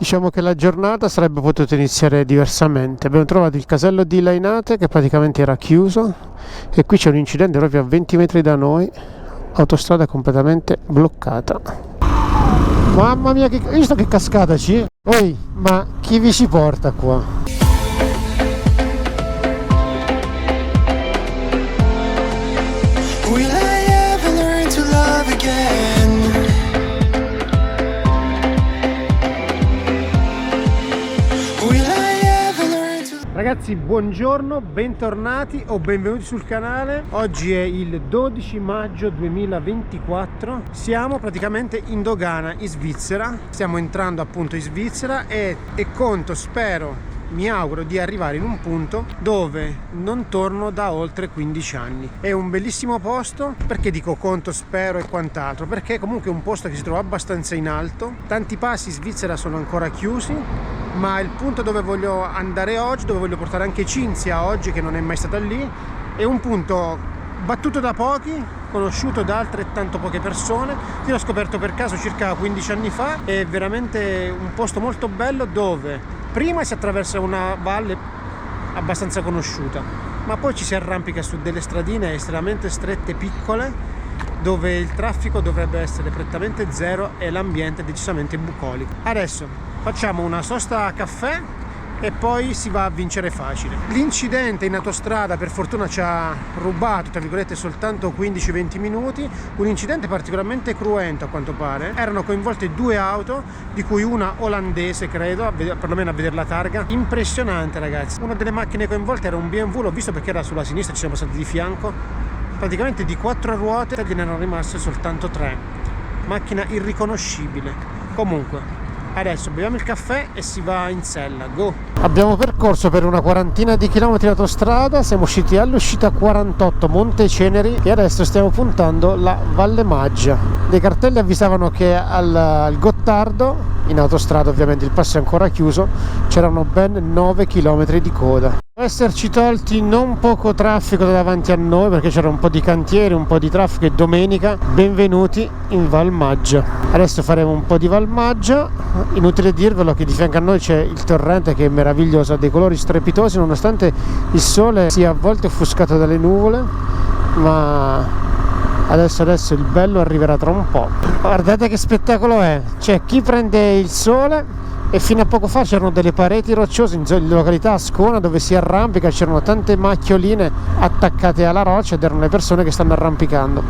Diciamo che la giornata sarebbe potuta iniziare diversamente. Abbiamo trovato il casello di Lainate che praticamente era chiuso e qui c'è un incidente proprio a 20 metri da noi, autostrada completamente bloccata. Mamma mia, hai visto che cascata c'è? Oi, ma chi vi ci porta qua? Ragazzi, buongiorno, bentornati o benvenuti sul canale. Oggi è il 12 maggio 2024. Siamo praticamente in dogana in Svizzera. Stiamo entrando appunto in Svizzera e mi auguro di arrivare in un punto dove non torno da oltre 15 anni. È un bellissimo posto. Perché dico conto, spero e quant'altro? Perché comunque è un posto che si trova abbastanza in alto. Tanti passi in Svizzera sono ancora chiusi, ma il punto dove voglio andare oggi, dove voglio portare anche Cinzia oggi, che non è mai stata lì, è un punto battuto da pochi, conosciuto da altrettanto poche persone. Io l'ho scoperto per caso circa 15 anni fa. È veramente un posto molto bello dove prima si attraversa una valle abbastanza conosciuta, ma poi ci si arrampica su delle stradine estremamente strette, piccole, dove il traffico dovrebbe essere prettamente zero e l'ambiente decisamente bucolico. Adesso facciamo una sosta a caffè e poi si va a vincere facile. L'incidente in autostrada per fortuna ci ha rubato, tra virgolette, soltanto 15-20 minuti. Un incidente particolarmente cruento a quanto pare. Erano coinvolte due auto, di cui una olandese credo, perlomeno a vedere la targa. Impressionante, ragazzi. Una delle macchine coinvolte era un BMW, l'ho visto perché era sulla sinistra, ci siamo stati di fianco. Praticamente di 4 ruote gliene erano rimaste soltanto 3. Macchina irriconoscibile. Comunque adesso beviamo il caffè e si va in sella, go! Abbiamo percorso per una quarantina di chilometri di autostrada, siamo usciti all'uscita 48 Monte Ceneri e adesso stiamo puntando la Valle Maggia. Dei cartelli avvisavano che al Gottardo, in autostrada ovviamente il passo è ancora chiuso, c'erano ben 9 km di coda. Esserci tolti non poco traffico da davanti a noi perché c'era un po' di cantieri, un po' di traffico e domenica. Benvenuti in Val Maggia. Adesso faremo un po' di Val Maggia. Inutile dirvelo che di fianco a noi c'è il torrente che è meraviglioso, ha dei colori strepitosi nonostante il sole sia a volte offuscato dalle nuvole, ma adesso il bello arriverà tra un po'. Guardate che spettacolo è, c'è chi prende il sole e fino a poco fa c'erano delle pareti rocciose in località Ascona dove si arrampica, c'erano tante macchioline attaccate alla roccia ed erano le persone che stanno arrampicando.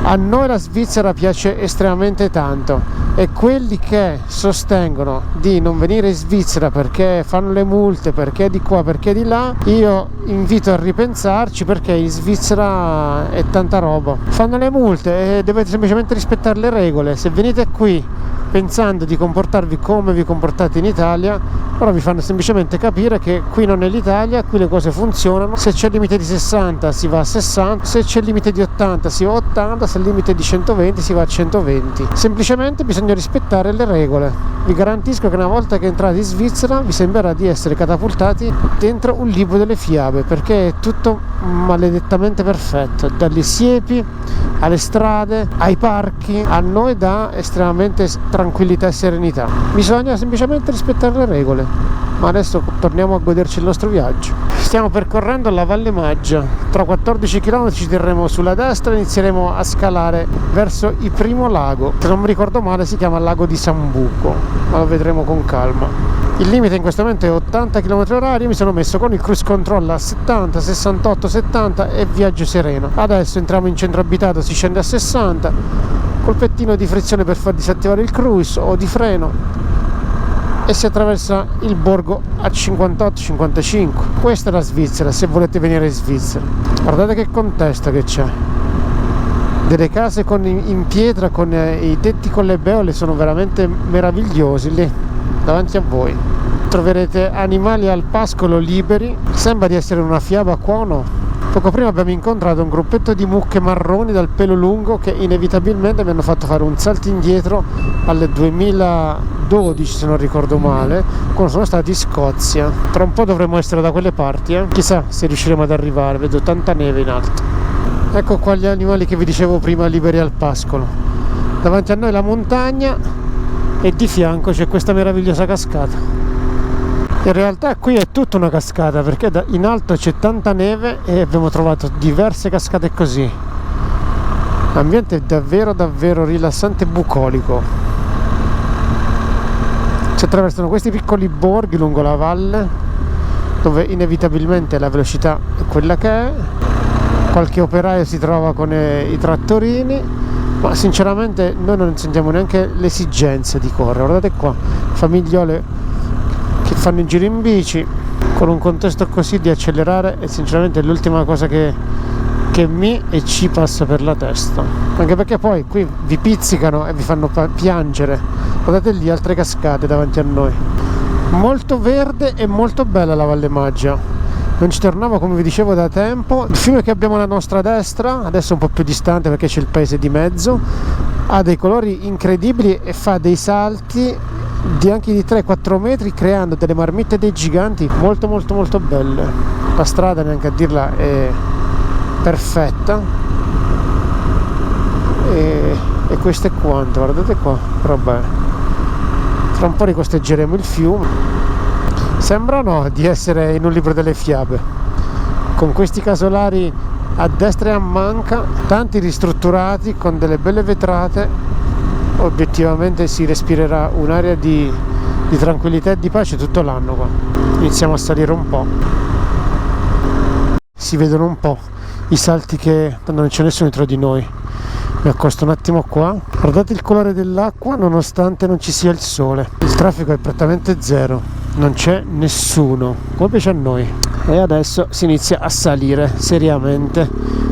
A noi la Svizzera piace estremamente tanto e quelli che sostengono di non venire in Svizzera perché fanno le multe, perché di qua, perché di là, io invito a ripensarci, perché in Svizzera è tanta roba. Fanno le multe e dovete semplicemente rispettare le regole. Se venite qui pensando di comportarvi come vi comportate in Italia, però vi fanno semplicemente capire che qui non è l'Italia, qui le cose funzionano. Se c'è il limite di 60 si va a 60, se c'è il limite di 80 si va a 80, se il limite di 120 si va a 120. Semplicemente bisogna rispettare le regole. Vi garantisco che una volta che entrate in Svizzera vi sembrerà di essere catapultati dentro un libro delle fiabe, perché è tutto maledettamente perfetto, dalle siepi alle strade, ai parchi. A noi dà estremamente tranquillità e serenità. Bisogna semplicemente rispettare le regole. Ma adesso torniamo a goderci il nostro viaggio. Stiamo percorrendo la Valle Maggia. Tra 14 km ci terremo sulla destra e inizieremo a scalare verso il primo lago. Se non mi ricordo male si chiama Lago di Sambuco, ma lo vedremo con calma. Il limite in questo momento è 80 km/h. Io mi sono messo con il cruise control a 70, 68, 70 e viaggio sereno. Adesso entriamo in centro abitato, si scende a 60, colpettino di frizione per far disattivare il cruise o di freno, e si attraversa il borgo a 58-55. Questa è la Svizzera se volete venire in Svizzera. Guardate che contesto che c'è, delle case in pietra con i tetti con le beole, sono veramente meravigliosi. Lì davanti a voi troverete animali al pascolo liberi. Sembra di essere una fiaba qua o no? Poco prima abbiamo incontrato un gruppetto di mucche marroni dal pelo lungo che inevitabilmente mi hanno fatto fare un salto indietro al 2012, se non ricordo male, quando sono stati in Scozia. Tra un po' dovremmo essere da quelle parti, chissà se riusciremo ad arrivare, vedo tanta neve in alto. Ecco qua gli animali che vi dicevo prima liberi al pascolo. Davanti a noi la montagna e di fianco c'è questa meravigliosa cascata. In realtà qui è tutta una cascata, perché in alto c'è tanta neve e abbiamo trovato diverse cascate così. L'ambiente è davvero davvero rilassante e bucolico. Si attraversano questi piccoli borghi lungo la valle, dove inevitabilmente la velocità è quella che è. Qualche operaio si trova con i trattorini, ma sinceramente noi non sentiamo neanche l'esigenza di correre. Guardate qua, famigliole che fanno il giro in bici, con un contesto così di accelerare è sinceramente l'ultima cosa che mi e ci passa per la testa, anche perché poi qui vi pizzicano e vi fanno piangere. Guardate lì altre cascate davanti a noi, molto verde e molto bella la Valle Maggia. Non ci tornavo, come vi dicevo, da tempo. Il fiume che abbiamo alla nostra destra adesso è un po' più distante perché c'è il paese di mezzo, ha dei colori incredibili e fa dei salti anche di 3-4 metri, creando delle marmitte dei giganti molto molto molto belle. La strada, neanche a dirla, è perfetta e questo è quanto. Guardate qua, roba è. Tra un po' ricosteggeremo il fiume. Sembrano di essere in un libro delle fiabe, con questi casolari a destra e a manca, tanti ristrutturati con delle belle vetrate. Obiettivamente si respirerà un'area di tranquillità e di pace tutto l'anno qua. Iniziamo a salire un po', si vedono un po' i salti che non c'è nessuno dietro di noi. Mi accosto un attimo qua. Guardate il colore dell'acqua nonostante non ci sia il sole. Il traffico è praticamente zero, non c'è nessuno, come piace a noi. E adesso si inizia a salire seriamente.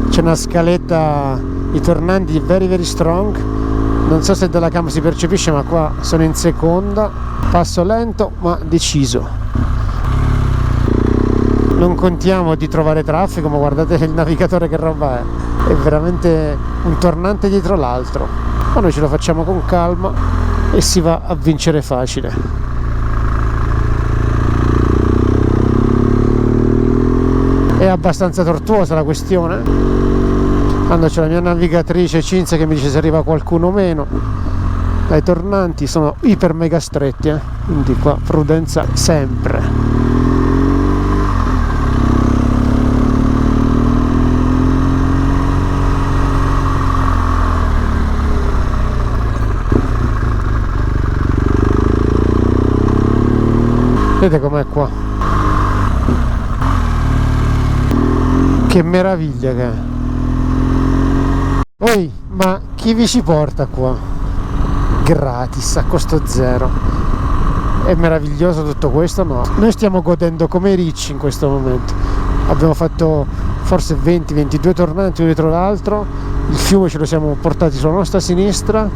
C'è una scaletta, i tornanti very very strong. Non so se dalla cam si percepisce, ma qua sono in seconda, passo lento ma deciso. Non contiamo di trovare traffico, ma guardate il navigatore che roba è veramente un tornante dietro l'altro. Ma noi ce lo facciamo con calma e si va a vincere facile. È abbastanza tortuosa la questione. Quando c'è la mia navigatrice Cinzia che mi dice se arriva qualcuno o meno. Dai tornanti sono iper mega stretti, quindi qua prudenza sempre. Vedete com'è qua? Che meraviglia che è! Oi, ma chi vi ci porta qua? Gratis, a costo zero. È meraviglioso tutto questo? No. Noi stiamo godendo come ricci in questo momento. Abbiamo fatto forse 20-22 tornanti uno dietro l'altro. Il fiume ce lo siamo portati sulla nostra sinistra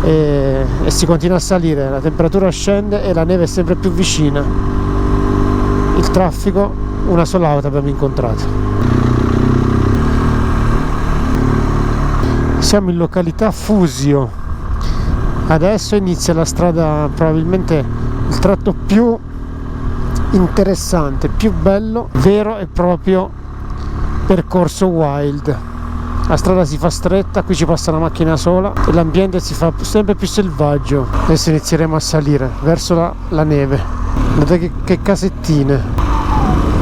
e si continua a salire. La temperatura scende e la neve è sempre più vicina. Il traffico, una sola auto abbiamo incontrato. Siamo in località Fusio. Adesso inizia la strada, probabilmente il tratto più interessante, più bello, vero e proprio percorso wild. La strada si fa stretta, qui ci passa una macchina sola e l'ambiente si fa sempre più selvaggio. Adesso inizieremo a salire verso la neve. Guardate che casettine.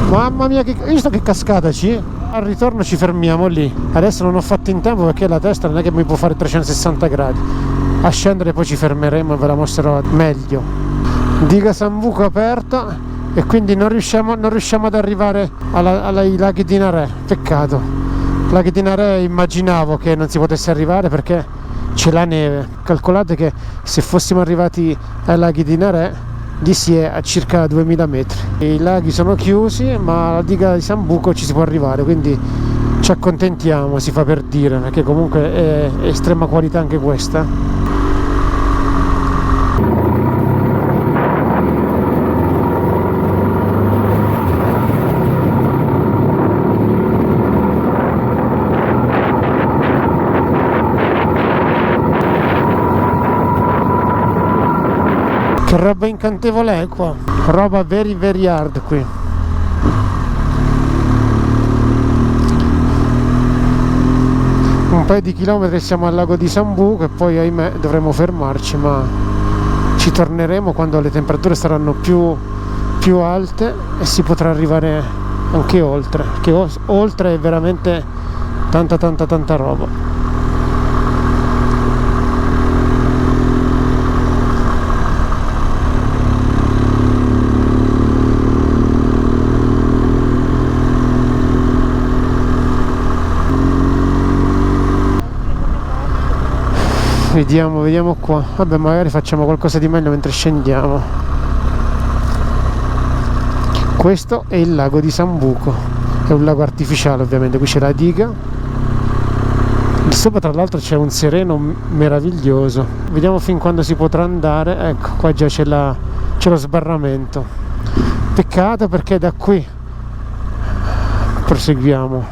Mamma mia, che visto che cascata c'è? Al ritorno ci fermiamo lì. Adesso non ho fatto in tempo perché la testa non è che mi può fare 360 gradi. A scendere poi ci fermeremo e ve la mostrerò meglio. Diga Sambuco aperta e quindi non riusciamo ad arrivare ai laghi di Narè. Peccato. Laghi di Narè immaginavo che non si potesse arrivare perché c'è la neve. Calcolate che se fossimo arrivati ai laghi di Narè di Siè a circa 2000 metri. I laghi sono chiusi, ma alla diga di Sambuco ci si può arrivare, quindi ci accontentiamo, si fa per dire, perché comunque è estrema qualità anche questa. Che roba incantevole è qua, roba very very hard qui. Un paio di chilometri siamo al lago di Sambuco e poi ahimè dovremo fermarci, ma ci torneremo quando le temperature saranno più alte e si potrà arrivare anche oltre, che oltre è veramente tanta roba. Vediamo qua. Vabbè, magari facciamo qualcosa di meglio mentre scendiamo. Questo è il lago di Sambuco, è un lago artificiale ovviamente, qui c'è la diga. Lì sopra tra l'altro c'è un sereno meraviglioso. Vediamo fin quando si potrà andare. Ecco, qua già c'è lo sbarramento. Peccato perché da qui proseguiamo.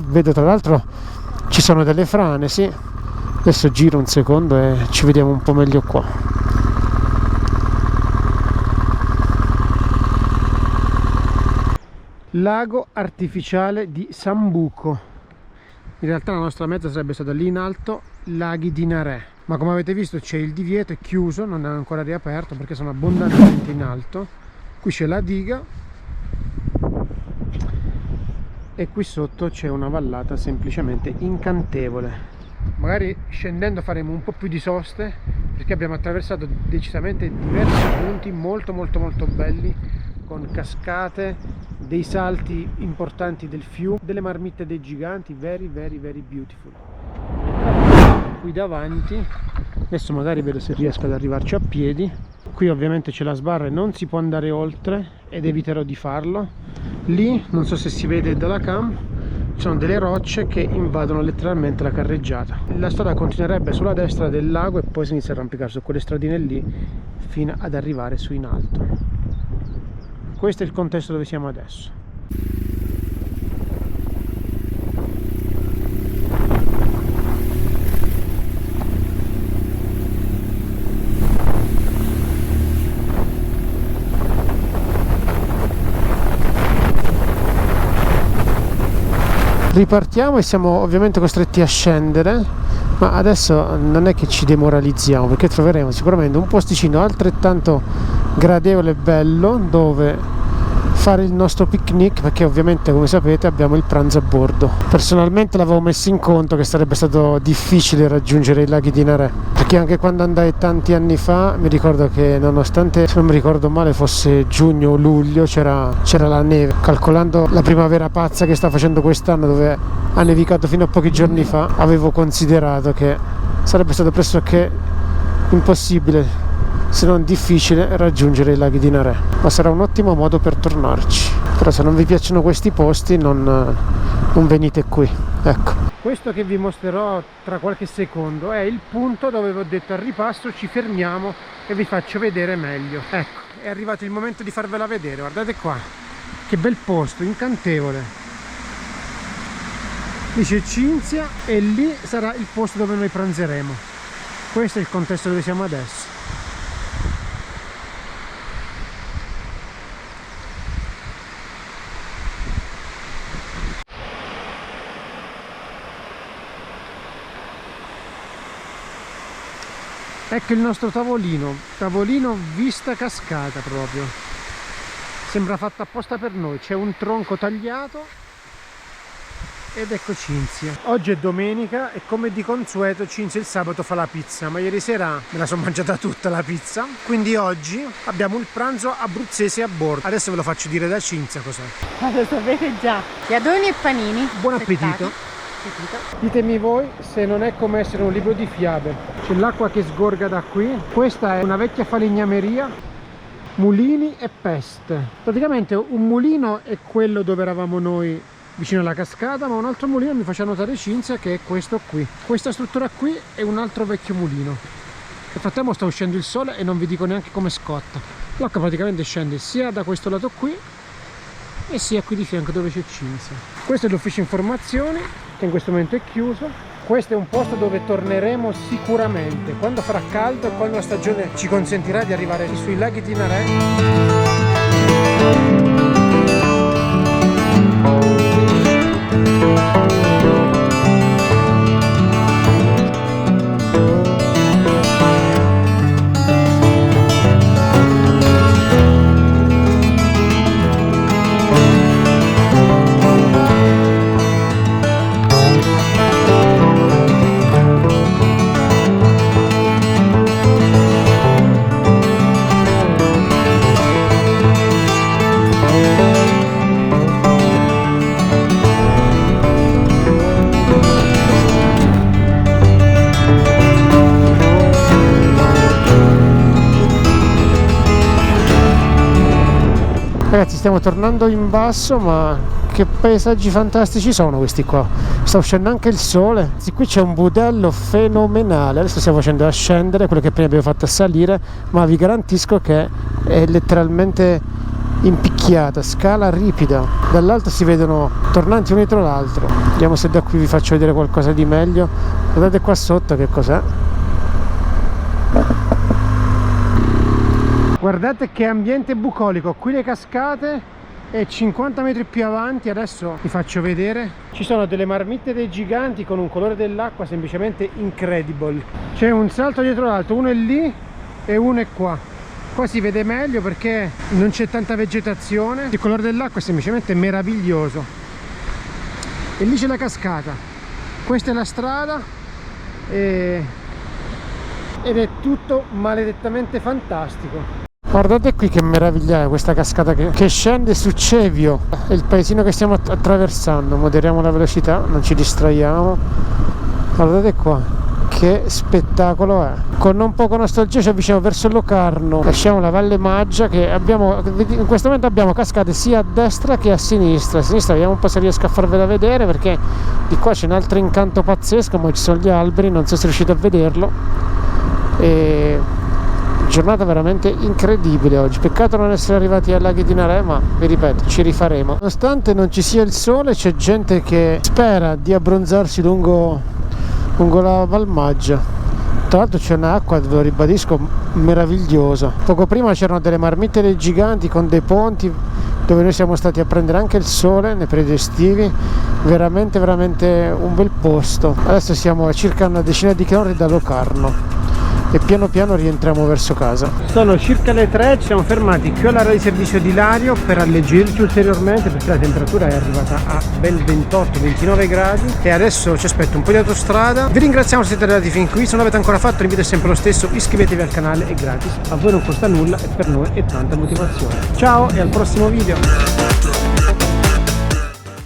Vedo tra l'altro ci sono delle frane, sì. Adesso giro un secondo e ci vediamo un po' meglio qua. Lago artificiale di Sambuco. In realtà la nostra meta sarebbe stata lì in alto, laghi di Narè, ma come avete visto c'è il divieto, è chiuso, non è ancora riaperto perché sono abbondantemente in alto. Qui c'è la diga e qui sotto c'è una vallata semplicemente incantevole. Magari scendendo faremo un po' più di soste perché abbiamo attraversato decisamente diversi punti molto belli, con cascate, dei salti importanti del fiume, delle marmitte dei giganti, very beautiful. Qui davanti, adesso magari vedo se riesco ad arrivarci a piedi. Qui ovviamente c'è la sbarra e non si può andare oltre ed eviterò di farlo. Lì, non so se si vede dalla cam, ci sono delle rocce che invadono letteralmente la carreggiata. La strada continuerebbe sulla destra del lago e poi si inizia a arrampicare su quelle stradine lì fino ad arrivare su in alto. Questo è il contesto dove siamo adesso. Ripartiamo e siamo ovviamente costretti a scendere, ma adesso non è che ci demoralizziamo perché troveremo sicuramente un posticino altrettanto gradevole e bello dove fare il nostro picnic, perché ovviamente come sapete abbiamo il pranzo a bordo. Personalmente l'avevo messo in conto che sarebbe stato difficile raggiungere i laghi di Narè, perché anche quando andai tanti anni fa mi ricordo che nonostante, se non mi ricordo male, fosse giugno o luglio, c'era la neve. Calcolando la primavera pazza che sta facendo quest'anno, dove ha nevicato fino a pochi giorni fa, avevo considerato che sarebbe stato pressoché impossibile, se non difficile, raggiungere i laghi di Narè, ma sarà un ottimo modo per tornarci. Però se non vi piacciono questi posti non venite qui. Ecco, questo che vi mostrerò tra qualche secondo è il punto dove vi ho detto al ripasso ci fermiamo e vi faccio vedere meglio. Ecco, è arrivato il momento di farvela vedere. Guardate qua, che bel posto, incantevole. Lì c'è Cinzia e lì sarà il posto dove noi pranzeremo. Questo è il contesto dove siamo adesso. Ecco il nostro tavolino vista cascata proprio, sembra fatto apposta per noi. C'è un tronco tagliato ed ecco Cinzia. Oggi è domenica e come di consueto Cinzia il sabato fa la pizza, ma ieri sera me la sono mangiata tutta la pizza, quindi oggi abbiamo il pranzo abruzzese a bordo. Adesso ve lo faccio dire da Cinzia cos'è. Ma lo sapete già, piadoni e panini. Buon appetito. Ditemi voi se non è come essere un libro di fiabe. C'è l'acqua che sgorga da qui. Questa è una vecchia falegnameria, mulini e peste. Praticamente un mulino è quello dove eravamo noi vicino alla cascata, ma un altro mulino mi faceva notare Cinzia che è questo qui. Questa struttura qui è un altro vecchio mulino. Nel frattempo sta uscendo il sole e non vi dico neanche come scotta. L'acqua praticamente scende sia da questo lato qui e sia qui di fianco dove c'è Cinzia. Questo è l'ufficio informazioni, che in questo momento è chiuso. Questo è un posto dove torneremo sicuramente quando farà caldo e quando la stagione ci consentirà di arrivare sui laghi di Narè. Ragazzi, stiamo tornando in basso, ma che paesaggi fantastici sono questi qua. Sta uscendo anche il sole. Qui c'è un budello fenomenale. Adesso stiamo facendo a scendere quello che prima abbiamo fatto a salire, ma vi garantisco che è letteralmente impicchiata, scala ripida. Dall'alto si vedono tornanti uno dietro l'altro. Vediamo se da qui vi faccio vedere qualcosa di meglio. Guardate qua sotto che cos'è. Guardate che ambiente bucolico, qui le cascate e 50 metri più avanti, adesso vi faccio vedere, ci sono delle marmitte dei giganti con un colore dell'acqua semplicemente incredible. C'è un salto dietro l'altro, uno è lì e uno è qua. Qua si vede meglio perché non c'è tanta vegetazione, il colore dell'acqua è semplicemente meraviglioso. E lì c'è la cascata, questa è la strada ed è tutto maledettamente fantastico. Guardate qui che meraviglia è questa cascata che scende su Cevio, è il paesino che stiamo attraversando. Moderiamo la velocità, non ci distraiamo. Guardate qua, che spettacolo è. Con non poco nostalgia ci avviciniamo verso Locarno, lasciamo la Valle Maggia che abbiamo, in questo momento abbiamo cascate sia a destra che a sinistra. A sinistra vediamo un po' se riesco a farvela vedere, perché di qua c'è un altro incanto pazzesco, ma ci sono gli alberi, non so se riuscite a vederlo. E giornata veramente incredibile oggi, peccato non essere arrivati ai laghi di Narè, ma vi ripeto, ci rifaremo. Nonostante non ci sia il sole, c'è gente che spera di abbronzarsi lungo la Valmaggia. Tra l'altro c'è un'acqua, ve lo ribadisco, meravigliosa. Poco prima c'erano delle marmitte dei giganti con dei ponti dove noi siamo stati a prendere anche il sole nei periodi estivi. Veramente un bel posto. Adesso siamo a circa una decina di chilometri da Locarno e piano piano rientriamo verso casa. Sono circa le 3, ci siamo fermati qui all'area di servizio di Lario per alleggerirci ulteriormente, perché la temperatura è arrivata a ben 28-29 gradi e adesso ci aspetta un po' di autostrada. Vi ringraziamo se siete arrivati fin qui, se non l'avete ancora fatto l'invito è sempre lo stesso, iscrivetevi al canale, è gratis, a voi non costa nulla e per noi è tanta motivazione. Ciao e al prossimo video!